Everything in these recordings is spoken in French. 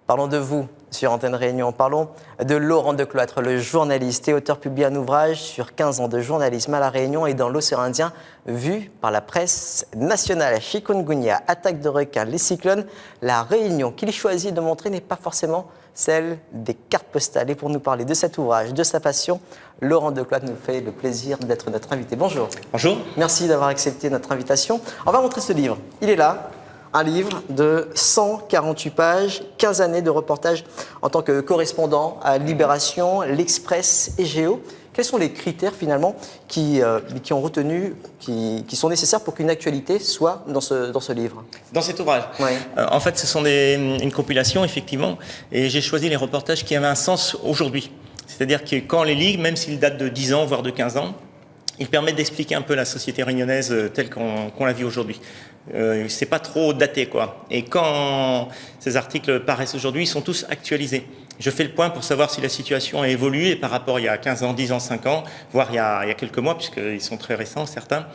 Parlons de vous sur Antenne Réunion. Parlons de Laurent Decloître, le journaliste et auteur publié un ouvrage sur 15 ans de journalisme à La Réunion et dans l'océan Indien, vu par la presse nationale. Chikungunya, attaque de requins, les cyclones, La Réunion qu'il choisit de montrer n'est pas forcément celle des cartes postales. Et pour nous parler de cet ouvrage, de sa passion, Laurent Decloître nous fait le plaisir d'être notre invité. Bonjour. Bonjour. Merci d'avoir accepté notre invitation. On va montrer ce livre. Il est là. Un livre de 148 pages, 15 années de reportage en tant que correspondant à Libération, L'Express et Géo. Quels sont les critères finalement qui sont nécessaires pour qu'une actualité soit dans ce livre? Dans cet ouvrage. Oui. En fait, ce sont une compilation, effectivement, et j'ai choisi les reportages qui avaient un sens aujourd'hui. C'est-à-dire que quand on les lit, même s'ils datent de 10 ans, voire de 15 ans, ils permettent d'expliquer un peu la société réunionnaise telle qu'on la vit aujourd'hui. C'est pas trop daté, quoi. Et quand ces articles paraissent aujourd'hui, ils sont tous actualisés. Je fais le point pour savoir si la situation a évolué par rapport à il y a 15 ans, 10 ans, 5 ans, voire il y a quelques mois, puisqu'ils sont très récents, certains.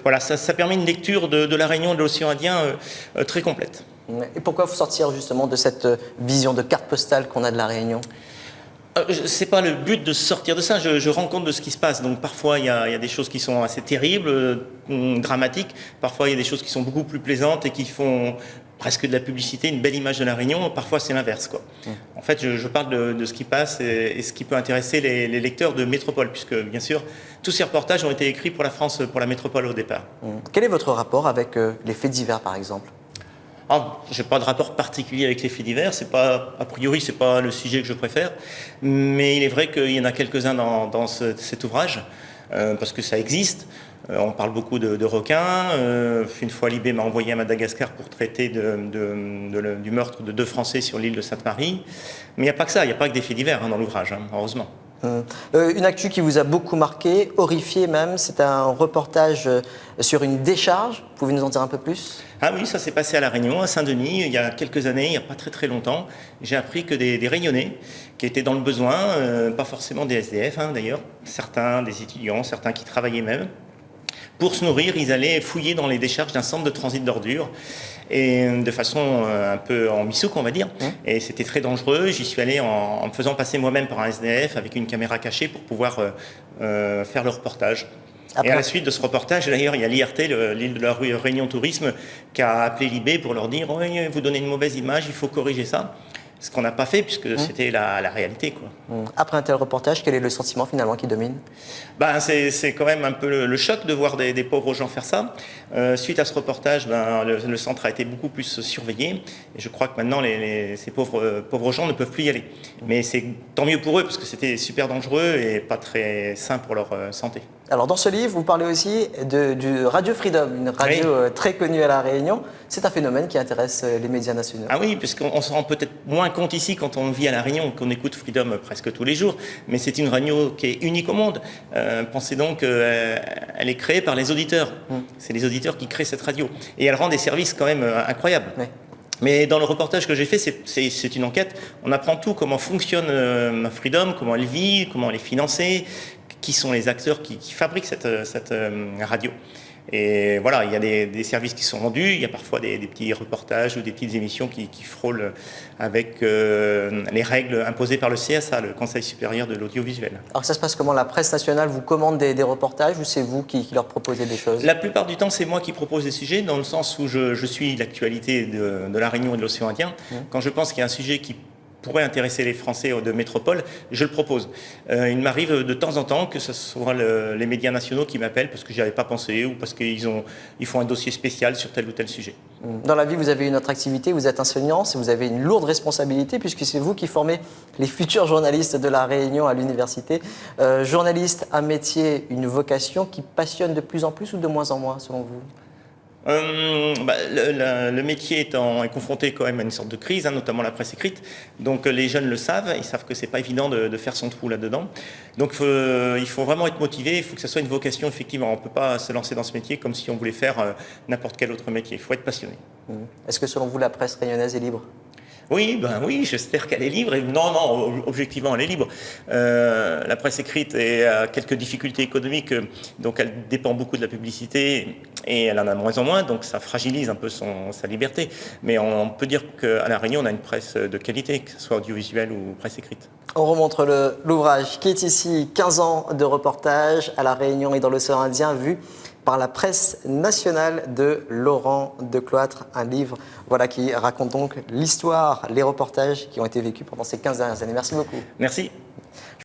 Voilà, ça permet une lecture de la Réunion et de l'océan Indien très complète. Et pourquoi sortir justement de cette vision de carte postale qu'on a de la Réunion? C'est pas le but de sortir de ça, je rends compte de ce qui se passe. Donc parfois il y a des choses qui sont assez terribles, dramatiques, parfois il y a des choses qui sont beaucoup plus plaisantes et qui font presque de la publicité, une belle image de la Réunion, parfois c'est l'inverse, quoi. En fait je parle de ce qui passe et ce qui peut intéresser les lecteurs de Métropole, puisque bien sûr tous ces reportages ont été écrits pour la France, pour la Métropole au départ. Quel est votre rapport avec les faits divers par exemple? Je n'ai pas de rapport particulier avec les faits divers, a priori c'est pas le sujet que je préfère, mais il est vrai qu'il y en a quelques-uns dans cet ouvrage, parce que ça existe. On parle beaucoup de requins. Une fois, Libé m'a envoyé à Madagascar pour traiter du meurtre de 2 Français sur l'île de Sainte-Marie. Mais il n'y a pas que ça, il n'y a pas que des faits divers dans l'ouvrage, heureusement. Une actu qui vous a beaucoup marqué, horrifié même, c'est un reportage sur une décharge. Vous pouvez nous en dire un peu plus? Ah oui, ça s'est passé à La Réunion, à Saint-Denis, il y a quelques années, il n'y a pas très longtemps. J'ai appris que des Réunionnais qui étaient dans le besoin, pas forcément des SDF d'ailleurs, certains des étudiants, certains qui travaillaient même, pour se nourrir, ils allaient fouiller dans les décharges d'un centre de transit d'ordures, et de façon un peu en missouk, on va dire. Et c'était très dangereux. J'y suis allé en me faisant passer moi-même par un SDF avec une caméra cachée pour pouvoir faire le reportage. Après. Et à la suite de ce reportage, d'ailleurs, il y a l'IRT, l'île de la Réunion Tourisme, qui a appelé Libé pour leur dire « Oui, vous donnez une mauvaise image, il faut corriger ça ». Ce qu'on n'a pas fait, puisque c'était la réalité, quoi. Après un tel reportage, quel est le sentiment finalement qui domine? C'est quand même un peu le choc de voir des pauvres gens faire ça. Suite à ce reportage, le centre a été beaucoup plus surveillé. Et je crois que maintenant, ces pauvres gens ne peuvent plus y aller. Mais c'est tant mieux pour eux, parce que c'était super dangereux et pas très sain pour leur santé. Alors dans ce livre, vous parlez aussi du Radio Freedom, une radio très connue à La Réunion. C'est un phénomène qui intéresse les médias nationaux. Ah oui, puisqu'on se rend peut-être moins compte ici quand on vit à La Réunion, qu'on écoute Freedom presque tous les jours, mais c'est une radio qui est unique au monde. Pensez donc qu'elle est créée par les auditeurs. C'est les auditeurs qui créent cette radio. Et elle rend des services quand même incroyables. Oui. Mais dans le reportage que j'ai fait, c'est une enquête. On apprend tout, comment fonctionne Freedom, comment elle vit, comment elle est financée, qui sont les acteurs qui fabriquent cette radio. Et voilà, il y a des services qui sont rendus, il y a parfois des petits reportages ou des petites émissions qui frôlent avec les règles imposées par le CSA, le Conseil supérieur de l'audiovisuel. Alors ça se passe comment? La presse nationale vous commande des reportages ou c'est vous qui leur proposez des choses? La plupart du temps, c'est moi qui propose des sujets, dans le sens où je suis l'actualité de la Réunion et de l'océan Indien. Quand je pense qu'il y a un sujet qui pourrait intéresser les Français de métropole, je le propose. Il m'arrive de temps en temps que ce soit les médias nationaux qui m'appellent parce que j'y avais pas pensé ou parce qu'ils font un dossier spécial sur tel ou tel sujet. Dans la vie, vous avez une autre activité, vous êtes enseignant, vous avez une lourde responsabilité puisque c'est vous qui formez les futurs journalistes de La Réunion à l'université. Journaliste, un métier, une vocation qui passionne de plus en plus ou de moins en moins selon vous? Le métier est confronté quand même à une sorte de crise, notamment la presse écrite. Donc les jeunes le savent, ils savent que c'est pas évident de faire son trou là-dedans. Donc il faut vraiment être motivé, il faut que ça soit une vocation effectivement. On peut pas se lancer dans ce métier comme si on voulait faire n'importe quel autre métier. Il faut être passionné. Est-ce que selon vous la presse réunionnaise est libre? Oui, ben oui, j'espère qu'elle est libre. Et non, objectivement, elle est libre. La presse écrite a quelques difficultés économiques, donc elle dépend beaucoup de la publicité et elle en a de moins en moins, donc ça fragilise un peu sa liberté. Mais on peut dire qu'à La Réunion, on a une presse de qualité, que ce soit audiovisuelle ou presse écrite. On remontre l'ouvrage qui est ici, 15 ans de reportage à La Réunion et dans l'océan Indien, vu par la presse nationale de Laurent Decloître, un livre qui raconte donc l'histoire, les reportages qui ont été vécus pendant ces 15 dernières années. Merci beaucoup. Merci.